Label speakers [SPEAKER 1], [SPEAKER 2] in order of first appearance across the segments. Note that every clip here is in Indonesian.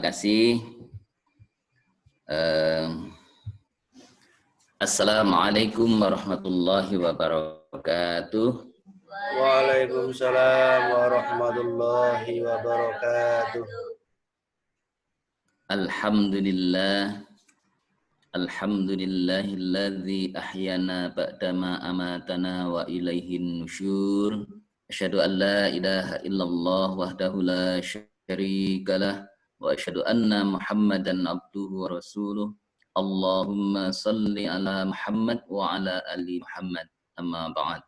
[SPEAKER 1] kasih. Assalamualaikum warahmatullahi wabarakatuh.
[SPEAKER 2] Waalaikumsalam warahmatullahi wabarakatuh.
[SPEAKER 1] Alhamdulillahilladzi ahyana ba'dama amatana wa ilaihin nusyur. Asyhadu an la ilaha illallah wahdahu la syarikalah wa asyhadu anna Muhammadan abduhu wa rasuluh. Allahumma salli ala Muhammad wa ala ali Muhammad. Amma ba'd.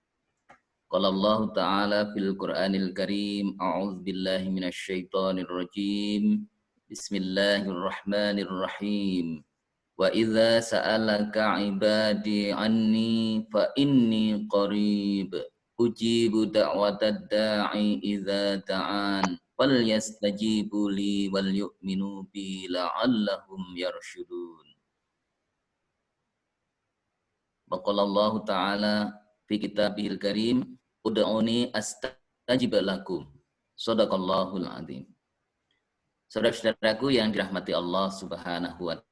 [SPEAKER 1] Qala Allah Ta'ala fil Qur'anil Karim, a'udzu billahi minasy syaithanir rajim. Bismillahirrahmanirrahim. Wa idza sa'alaka 'ibadi 'anni fa inni qarib ujibu da'watad da'i idza ta'an falyastajibu li wal yu'minu bi la'allahum yarshudun. Wa qala Allah Ta'ala fi kitabihil karim ud'uni astajib lakum. Shadaqallahul azim. Saudara-saudaraku yang dirahmati Allah Subhanahu wa ta'ala.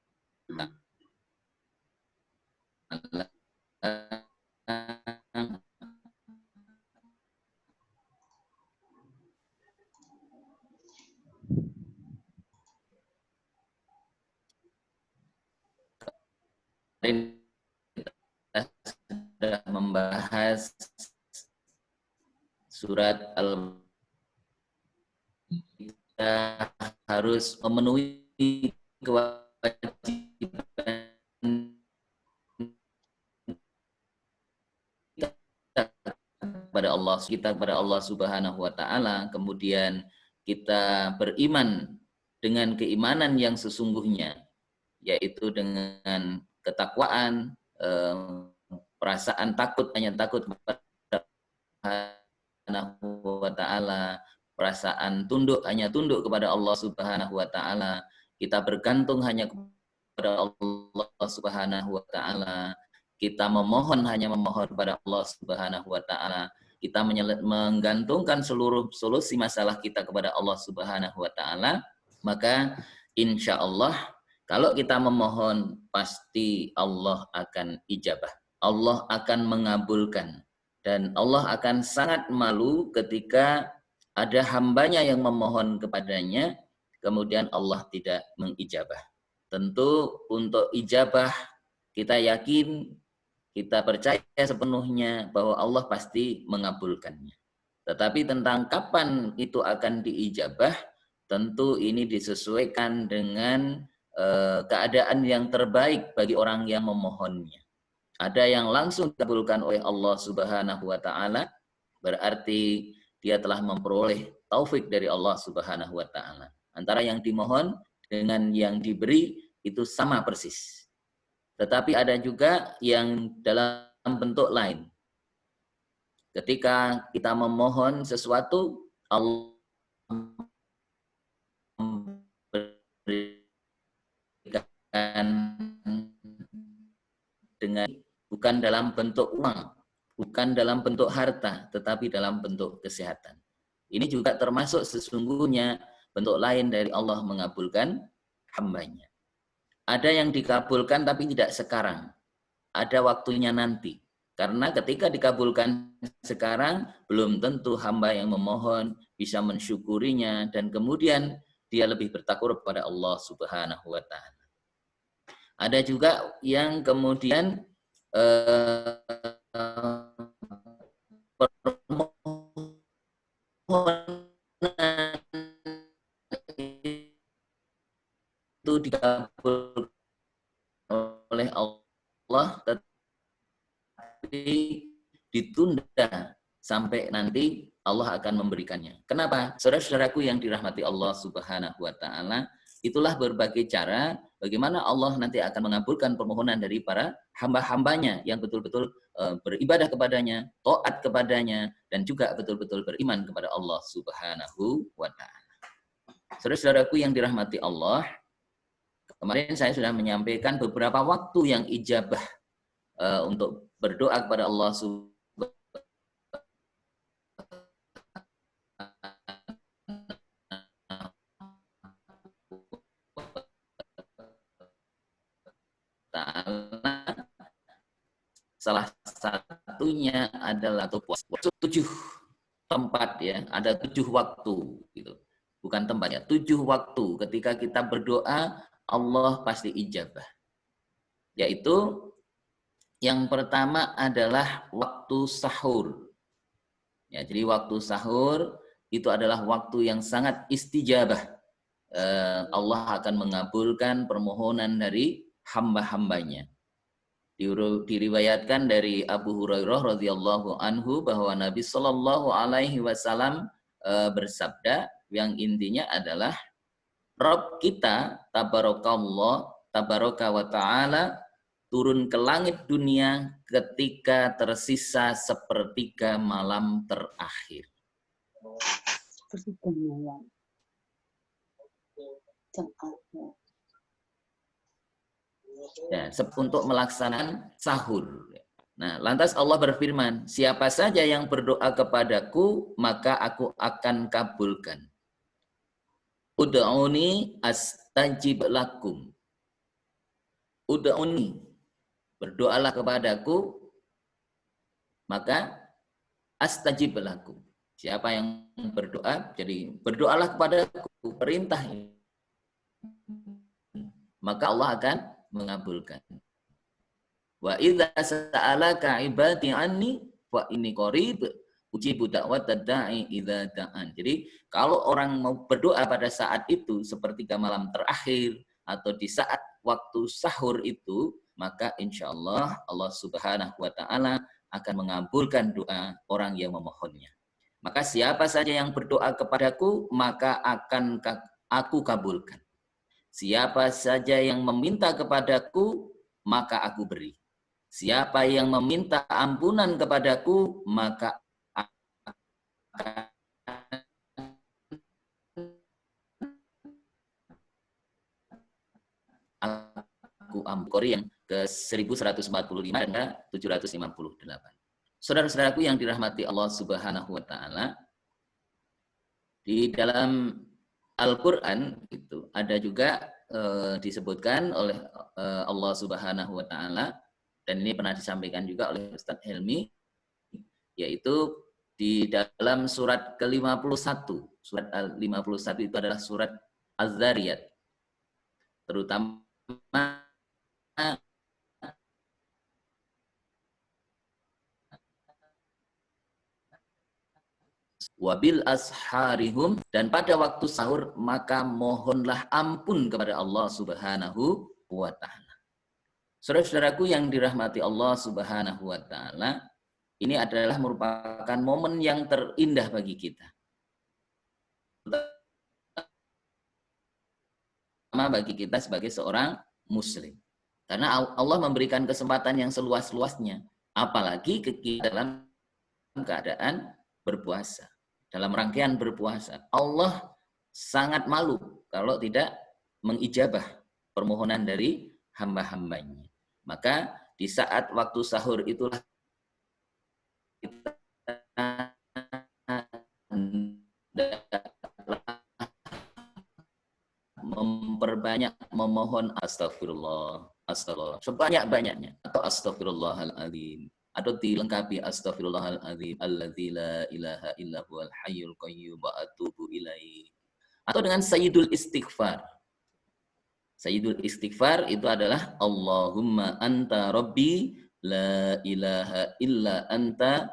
[SPEAKER 1] Kita sudah membahas surat kita harus memenuhi kewajiban kepada Allah Subhanahu wa taala, kemudian kita beriman dengan keimanan yang sesungguhnya, yaitu dengan ketakwaan, perasaan takut hanya takut kepada Allah Subhanahu wa taala, perasaan tunduk hanya tunduk kepada Allah Subhanahu wa taala, kita bergantung hanya kepada Allah Subhanahu wa taala, kita memohon hanya memohon kepada Allah Subhanahu wa taala, kita menggantungkan seluruh solusi masalah kita kepada Allah Subhanahu wa taala, maka insya Allah kalau kita memohon pasti Allah akan ijabah, Allah akan mengabulkan, dan Allah akan sangat malu ketika ada hambanya yang memohon kepadanya, kemudian Allah tidak mengijabah. Tentu untuk ijabah kita yakin, kita percaya sepenuhnya bahwa Allah pasti mengabulkannya. Tetapi tentang kapan itu akan diijabah, tentu ini disesuaikan dengan keadaan yang terbaik bagi orang yang memohonnya. Ada yang langsung dikabulkan oleh Allah Subhanahu wa taala, berarti dia telah memperoleh taufik dari Allah Subhanahu wa taala. Antara yang dimohon dengan yang diberi itu sama persis. Tetapi ada juga yang dalam bentuk lain. Ketika kita memohon sesuatu, Allah memberikan dengan bukan dalam bentuk uang, bukan dalam bentuk harta, tetapi dalam bentuk kesehatan. Ini juga termasuk sesungguhnya bentuk lain dari Allah mengabulkan hambanya. Ada yang dikabulkan tapi tidak sekarang, ada waktunya nanti. Karena ketika dikabulkan sekarang, belum tentu hamba yang memohon bisa mensyukurinya, dan kemudian dia lebih bertakwa kepada Allah Subhanahu wa ta'ala. Ada juga yang kemudian permohonan itu dikabulkan oleh Allah, tetapi ditunda sampai nanti Allah akan memberikannya. Kenapa? Saudara-saudaraku yang dirahmati Allah Subhanahu wa ta'ala, itulah berbagai cara bagaimana Allah nanti akan mengabulkan permohonan dari para hamba-hambanya yang betul-betul beribadah kepadanya, taat kepadanya, dan juga betul-betul beriman kepada Allah Subhanahu wa ta'ala. Saudara-saudaraku yang dirahmati Allah, kemarin saya sudah menyampaikan beberapa waktu yang ijabah untuk berdoa kepada Allah Subhanahu taala. Salah satunya adalah 7 tempat ya, ada 7 waktu gitu. Bukan tempat ya, 7 waktu ketika kita berdoa Allah pasti ijabah. Yaitu yang pertama adalah waktu sahur. Ya, jadi waktu sahur itu adalah waktu yang sangat istijabah. Allah akan mengabulkan permohonan dari hamba-hambanya. Diriwayatkan dari Abu Hurairah radhiyallahu anhu bahwa Nabi Shallallahu alaihi wasallam bersabda yang intinya adalah Rabb kita tabaraka wa taala turun ke langit dunia ketika tersisa sepertiga malam terakhir.
[SPEAKER 3] Sepertiga malam terakhir.
[SPEAKER 1] Ya, untuk melaksanakan sahur. Nah, lantas Allah berfirman, siapa saja yang berdoa kepadaku, maka aku akan kabulkan. Ud'uni astajib lakum. Ud'uni, berdoalah kepadaku, maka astajib lakum. Siapa yang berdoa, jadi berdoalah kepadaku, perintah ini. Maka Allah akan mengabulkan. Wa idza sa'alaka ibadi anni fa inni qarib ujibu da'watad da'i idza da'an. Jadi kalau orang mau berdoa pada saat itu sepertiga malam terakhir atau di saat waktu sahur itu, maka insyaallah Allah Subhanahu wa taala akan mengabulkan doa orang yang memohonnya. Maka siapa saja yang berdoa kepadaku, maka akan aku kabulkan. Siapa saja yang meminta kepadaku, maka aku beri. Siapa yang meminta ampunan kepadaku, maka aku ampuni. Yang ke 1145 dan 758. Saudara-saudaraku yang dirahmati Allah Subhanahu wa taala, di dalam Al-Quran itu ada juga disebutkan oleh Allah Subhanahu wa taala, dan ini pernah disampaikan juga oleh Ustadz Helmi, yaitu di dalam surat ke-51. Surat al-51 itu adalah surat Az-Zariyat. Terutama wabil asharihum, dan pada waktu sahur maka mohonlah ampun kepada Allah Subhanahu wa taala. Saudara-saudaraku yang dirahmati Allah Subhanahu wa taala, ini adalah merupakan momen yang terindah bagi kita. Terutama bagi kita sebagai seorang muslim. Karena Allah memberikan kesempatan yang seluas-luasnya, apalagi kita dalam keadaan berpuasa. Dalam rangkaian berpuasa, Allah sangat malu kalau tidak mengijabah permohonan dari hamba-hambanya. Maka di saat waktu sahur itulah kita memperbanyak memohon astagfirullah, astagfirullah sebanyak-banyaknya, atau astagfirullahaladzim, atau dilengkapi astagfirullahaladzim alladzi la ilaha illa huwal hayyul qayyum wa atubu ilaihi, atau dengan sayyidul istighfar. Sayyidul istighfar itu adalah Allahumma anta rabbi la ilaha illa anta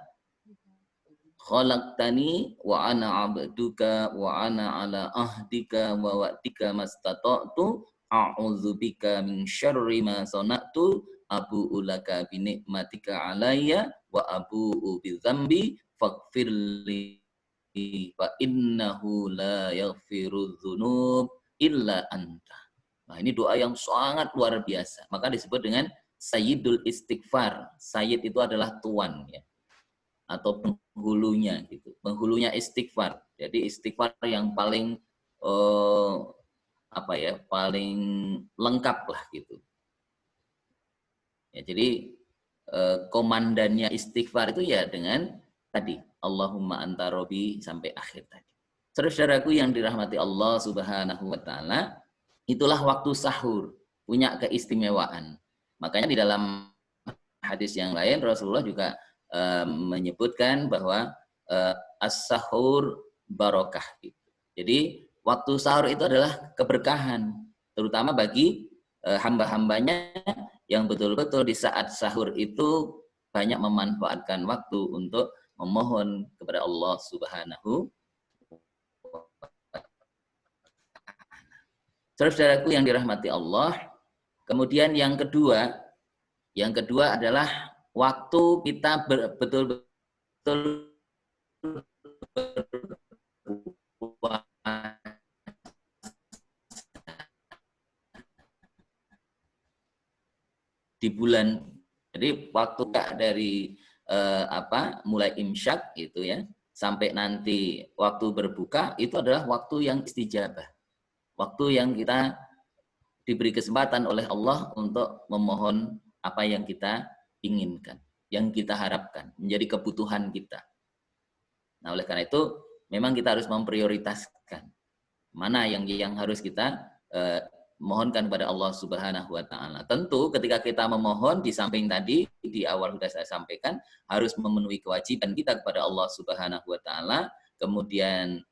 [SPEAKER 1] khalaqtani wa ana 'abduka wa ana 'ala ahdika wa wa'dika mastata'tu a'udzubika min syarri ma sana'tu abu'u laka bi ni'matika 'alayya wa abu'u bi dzambi faghfirli fa innahu la yaghfiru dzunub illa anta. Nah, ini doa yang sangat luar biasa. Maka disebut dengan Sayyidul Istighfar. Sayyid itu adalah tuan ya, atau penghulunya gitu. Penghulunya istighfar. Jadi istighfar yang paling paling lengkap lah gitu. Ya, jadi komandannya istighfar itu ya dengan tadi Allahumma anta rabbi sampai akhir tadi. Saudara-saudaraku yang dirahmati Allah Subhanahu wa taala, itulah waktu sahur punya keistimewaan. Makanya di dalam hadis yang lain Rasulullah juga menyebutkan bahwa as-sahur barokah. Jadi waktu sahur itu adalah keberkahan, terutama bagi hamba-hambanya yang betul-betul di saat sahur itu banyak memanfaatkan waktu untuk memohon kepada Allah Subhanahu. Saudara-saudaraku yang dirahmati Allah, kemudian yang kedua adalah waktu kita betul-betul di bulan. Jadi waktu dari mulai imsyak itu ya sampai nanti waktu berbuka itu adalah waktu yang istijabah. Waktu yang kita diberi kesempatan oleh Allah untuk memohon apa yang kita inginkan, yang kita harapkan, menjadi kebutuhan kita. Nah, oleh karena itu memang kita harus memprioritaskan mana yang harus kita mohonkan kepada Allah Subhanahu wa taala. Tentu ketika kita memohon di samping tadi di awal sudah saya sampaikan harus memenuhi kewajiban kita kepada Allah Subhanahu wa taala. Kemudian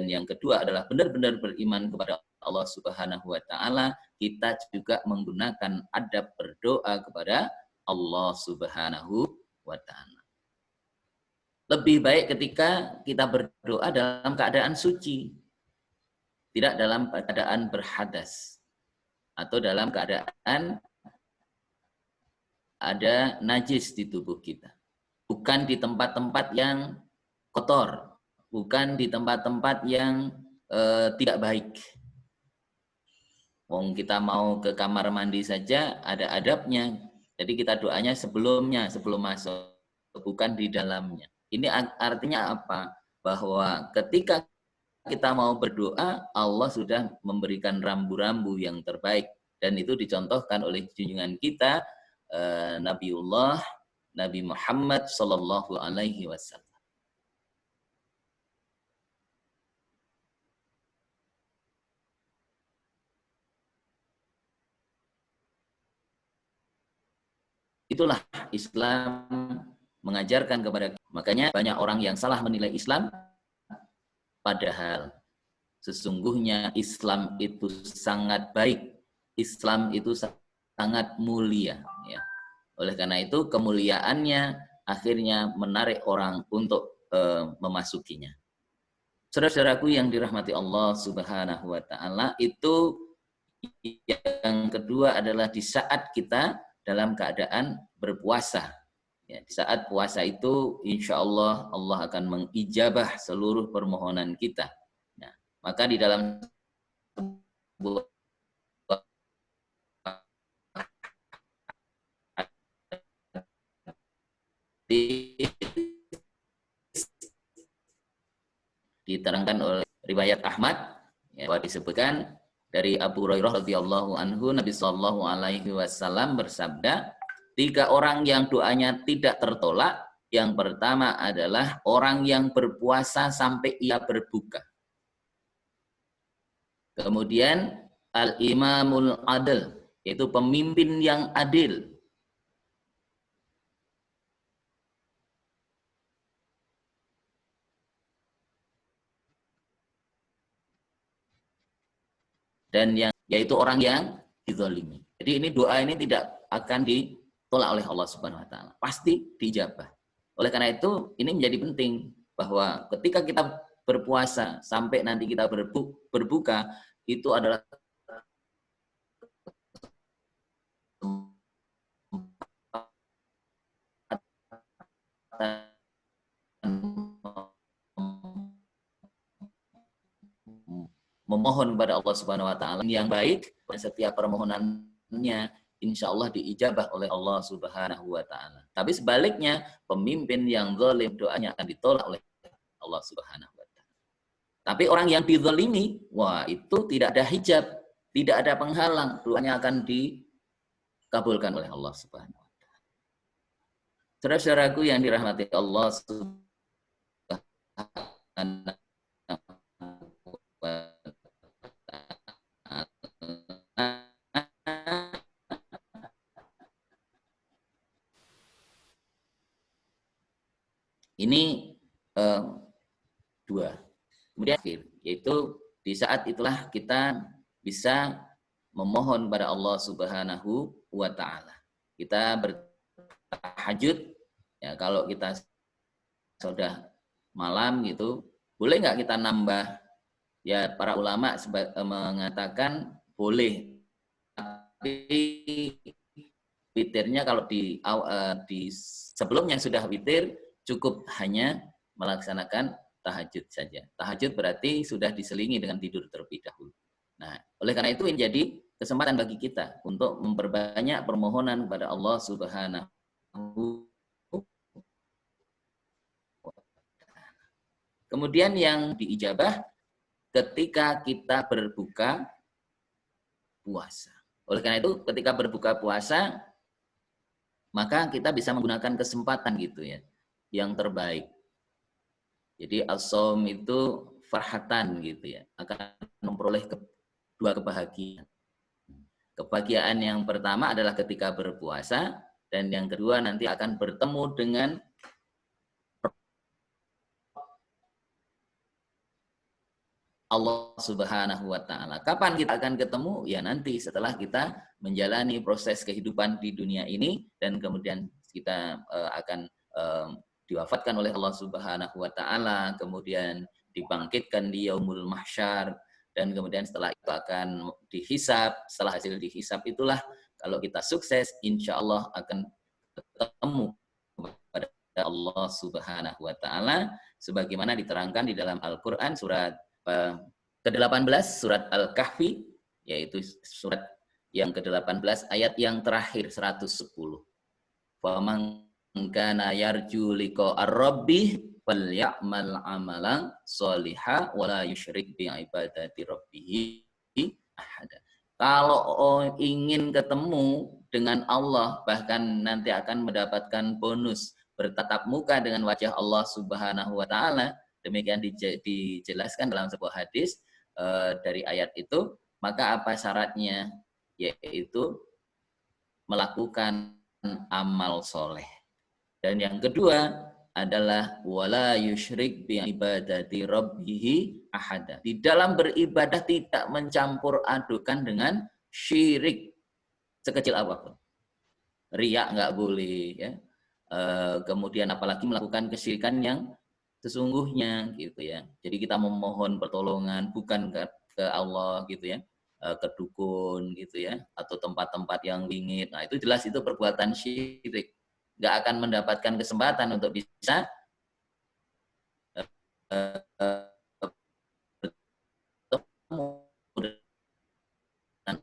[SPEAKER 1] yang kedua adalah benar-benar beriman kepada Allah Subhanahu wa taala. Kita juga menggunakan adab berdoa kepada Allah Subhanahu wa taala. Lebih baik ketika kita berdoa dalam keadaan suci, tidak dalam keadaan berhadas atau dalam keadaan ada najis di tubuh kita. Bukan di tempat-tempat yang kotor, bukan di tempat-tempat yang tidak baik. Wong kita mau ke kamar mandi saja ada adabnya. Jadi kita doanya sebelum masuk, bukan di dalamnya. Ini artinya apa? Bahwa ketika kita mau berdoa, Allah sudah memberikan rambu-rambu yang terbaik. Dan itu dicontohkan oleh junjungan kita, Nabi Muhammad Sallallahu Alaihi Wasallam. Itulah Islam mengajarkan kepada kita. Makanya banyak orang yang salah menilai Islam, padahal sesungguhnya Islam itu sangat baik. Islam itu sangat mulia. Ya. Oleh karena itu kemuliaannya akhirnya menarik orang untuk memasukinya. Saudara-saudaraku yang dirahmati Allah Subhanahu wa taala, itu yang kedua adalah di saat kita dalam keadaan berpuasa. Ya, di saat puasa itu insya Allah Allah akan mengijabah seluruh permohonan kita. Nah, maka di dalam diterangkan oleh riwayat Ahmad, ya, disebutkan dari Abu Hurairah radhiyallahu anhu, Nabi Shallallahu Alaihi Wasallam bersabda, 3 orang yang doanya tidak tertolak. Yang pertama adalah orang yang berpuasa sampai ia berbuka. Kemudian al-imamul adil, yaitu pemimpin yang adil. Dan yang yaitu orang yang dizalimi. Jadi ini doa ini tidak akan ditolak oleh Allah Subhanahu wa taala. Pasti dijabah. Oleh karena itu ini menjadi penting bahwa ketika kita berpuasa sampai nanti kita berbuka itu adalah memohon kepada Allah Subhanahu wa taala yang baik, dan setiap permohonannya insya Allah diijabah oleh Allah Subhanahu wa taala. Tapi sebaliknya, pemimpin yang zalim doanya akan ditolak oleh Allah Subhanahu wa taala. Tapi orang yang dizalimi, wah itu tidak ada hijab, tidak ada penghalang, doanya akan dikabulkan oleh Allah Subhanahu wa taala. Saudara-saudaraku yang dirahmati Allah Subhanahu Ini dua. Kemudian yaitu di saat itulah kita bisa memohon pada Allah Subhanahu wa taala. Kita bertahajud ya, kalau kita sudah malam gitu, boleh nggak kita nambah? Ya, para ulama mengatakan boleh, tapi witirnya kalau di sebelumnya sudah witir, cukup hanya melaksanakan tahajud saja. Tahajud berarti sudah diselingi dengan tidur terlebih dahulu. Nah, oleh karena itu menjadi kesempatan bagi kita untuk memperbanyak permohonan kepada Allah Subhanahu. Kemudian yang diijabah ketika kita berbuka puasa. Oleh karena itu ketika berbuka puasa, maka kita bisa menggunakan kesempatan gitu ya, yang terbaik. Jadi as-shaum itu farhatan gitu ya, akan memperoleh dua kebahagiaan. Kebahagiaan yang pertama adalah ketika berpuasa, dan yang kedua nanti akan bertemu dengan Allah Subhanahu wa taala. Kapan kita akan ketemu? Ya nanti setelah kita menjalani proses kehidupan di dunia ini, dan kemudian kita akan diwafatkan oleh Allah Subhanahu wa taala, kemudian dibangkitkan di yaumul mahsyar, dan kemudian setelah itu akan dihisab. Setelah hasil dihisab itulah kalau kita sukses, insya Allah akan ketemu kepada Allah Subhanahu wa taala sebagaimana diterangkan di dalam Al-Qur'an surat ke-18 surat Al-Kahfi, yaitu surat yang ke-18 ayat yang terakhir 110. Faman kana yarju liqa'a rabbih falyamal amalan sholihan wala yusyrik bi ibadati rabbih ahada. Kalau ingin ketemu dengan Allah, bahkan nanti akan mendapatkan bonus bertatap muka dengan wajah Allah Subhanahu wa taala, demikian dijelaskan dalam sebuah hadis dari ayat itu. Maka apa syaratnya? Yaitu melakukan amal soleh. Dan yang kedua adalah wala yusyrik bi ibadati rabbih ahada. Di dalam beribadah tidak mencampur adukan dengan syirik sekecil apapun. Riya nggak boleh ya. Kemudian apalagi melakukan kesyirikan yang sesungguhnya gitu ya. Jadi kita memohon pertolongan bukan ke Allah gitu ya, ke dukun gitu ya, atau tempat-tempat yang wingit. Nah itu jelas itu perbuatan syirik. Nggak akan mendapatkan kesempatan untuk bisa bertemu dengan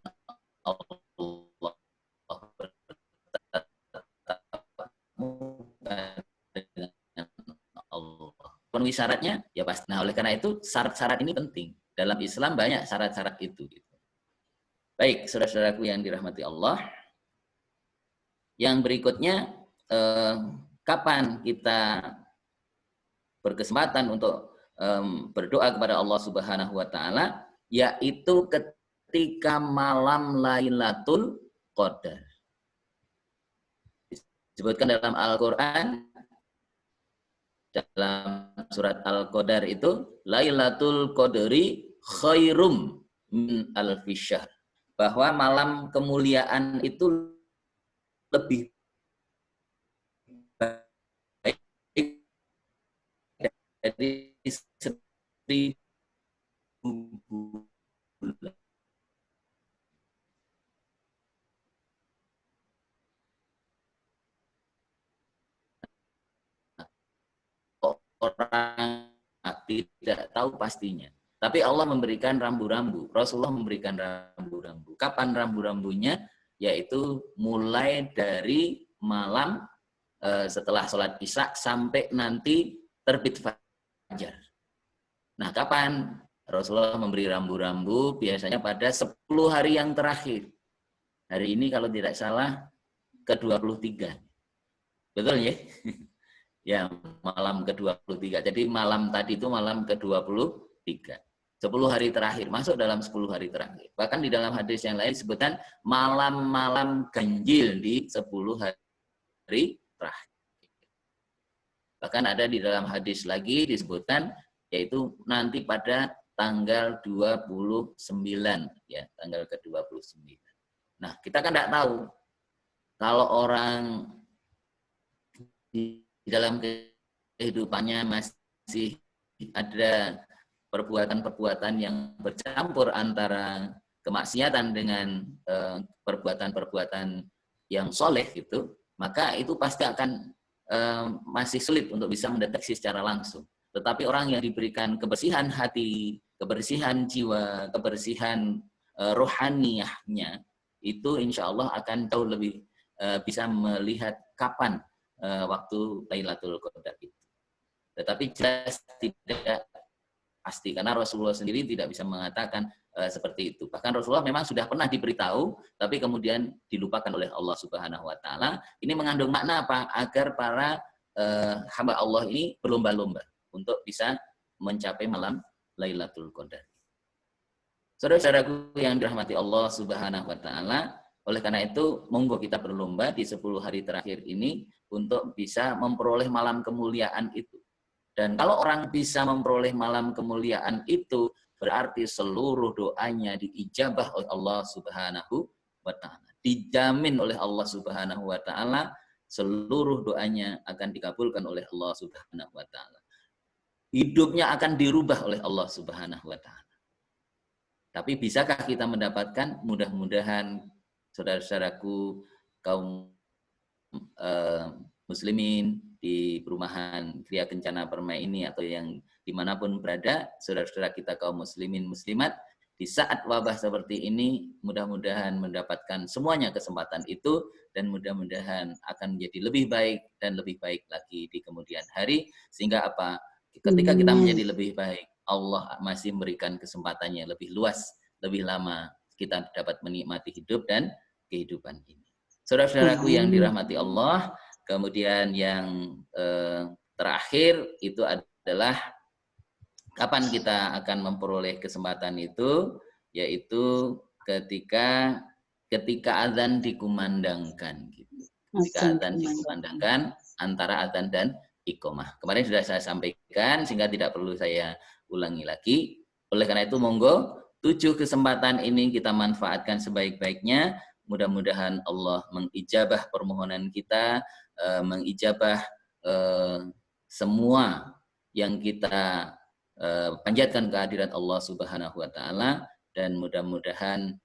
[SPEAKER 1] Allah, penuhi syaratnya ya pasti. Nah oleh karena itu syarat-syarat ini penting. Dalam Islam banyak syarat-syarat itu. Baik, saudara-saudaraku yang dirahmati Allah. Yang berikutnya, kapan kita berkesempatan untuk berdoa kepada Allah Subhanahu wa taala, yaitu ketika malam Lailatul Qadar. Disebutkan dalam Al-Qur'an dalam surat Al-Qadar itu Lailatul Qadri khairum min alfi syahr, bahwa malam kemuliaan itu lebih baik dari 1000 bulan. Orang tidak tahu pastinya. Tapi Allah memberikan rambu-rambu. Rasulullah memberikan rambu-rambu. Kapan rambu-rambunya? Yaitu mulai dari malam setelah sholat isya sampai nanti terbit fajar. Nah, kapan? Rasulullah memberi rambu-rambu biasanya pada 10 hari yang terakhir. Hari ini kalau tidak salah ke-23. Betul ya? Ya, malam ke-23. Jadi malam tadi itu malam ke-23. 10 hari terakhir, masuk dalam 10 hari terakhir. Bahkan di dalam hadis yang lain disebutkan malam-malam ganjil di 10 hari terakhir. Bahkan ada di dalam hadis lagi disebutkan, yaitu nanti pada tanggal 29, ya, tanggal ke-29. Nah, kita kan tidak tahu kalau orang di dalam kehidupannya masih ada perbuatan-perbuatan yang bercampur antara kemaksiatan dengan perbuatan-perbuatan yang soleh gitu, maka itu pasti akan masih sulit untuk bisa mendeteksi secara langsung. Tetapi orang yang diberikan kebersihan hati, kebersihan jiwa, kebersihan rohaniyahnya, itu insya Allah akan jauh lebih bisa melihat kapan waktu Lailatul Qadar itu. Tetapi jelas tidak pasti, karena Rasulullah sendiri tidak bisa mengatakan seperti itu. Bahkan Rasulullah memang sudah pernah diberitahu, tapi kemudian dilupakan oleh Allah Subhanahu Wa Taala. Ini mengandung makna apa? Agar para hamba Allah ini berlomba-lomba untuk bisa mencapai malam Lailatul Qadar. Saudara-saudaraku yang dirahmati Allah Subhanahu Wa Taala, oleh karena itu monggo kita berlomba di 10 hari terakhir ini untuk bisa memperoleh malam kemuliaan itu. Dan kalau orang bisa memperoleh malam kemuliaan itu, berarti seluruh doanya diijabah oleh Allah Subhanahu wa Ta'ala. Dijamin oleh Allah Subhanahu wa Ta'ala, seluruh doanya akan dikabulkan oleh Allah Subhanahu wa Ta'ala. Hidupnya akan dirubah oleh Allah Subhanahu wa Ta'ala. Tapi bisakah kita mendapatkan? Mudah-mudahan saudara-saudaraku kaum muslimin di perumahan Kriya Kencana Permai ini atau yang dimanapun berada, saudara-saudara kita kaum muslimin muslimat, di saat wabah seperti ini, mudah-mudahan mendapatkan semuanya kesempatan itu, dan mudah-mudahan akan menjadi lebih baik dan lebih baik lagi di kemudian hari, sehingga apa? Ketika kita menjadi lebih baik, Allah masih memberikan kesempatannya lebih luas, lebih lama, kita dapat menikmati hidup dan kehidupan ini. Saudara-saudaraku yang dirahmati Allah, kemudian yang terakhir itu adalah kapan kita akan memperoleh kesempatan itu, yaitu ketika azan dikumandangkan. Gitu. Ketika azan dikumandangkan antara azan dan iqomah. Kemarin sudah saya sampaikan sehingga tidak perlu saya ulangi lagi. Oleh karena itu monggo 7 kesempatan ini kita manfaatkan sebaik-baiknya. Mudah-mudahan Allah mengijabah permohonan kita, mengijabah semua yang kita panjatkan kehadirat Allah Subhanahu wa Ta'ala, dan mudah-mudahan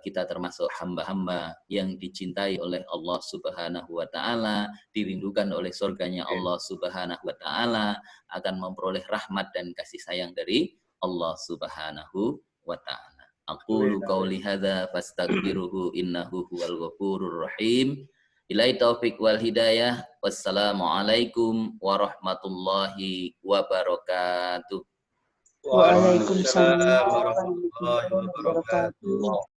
[SPEAKER 1] kita termasuk hamba-hamba yang dicintai oleh Allah Subhanahu wa Ta'ala, dirindukan oleh surganya Allah Subhanahu wa Ta'ala, akan memperoleh rahmat dan kasih sayang dari Allah Subhanahu wa Ta'ala. Aqulu qauli hadza fastaghfiruhu innahu huwal ghafurur rahim. Billahi taufiq wal hidayah. Wassalamualaikum warahmatullahi wabarakatuh.
[SPEAKER 2] Waalaikumsalam warahmatullahi wabarakatuh.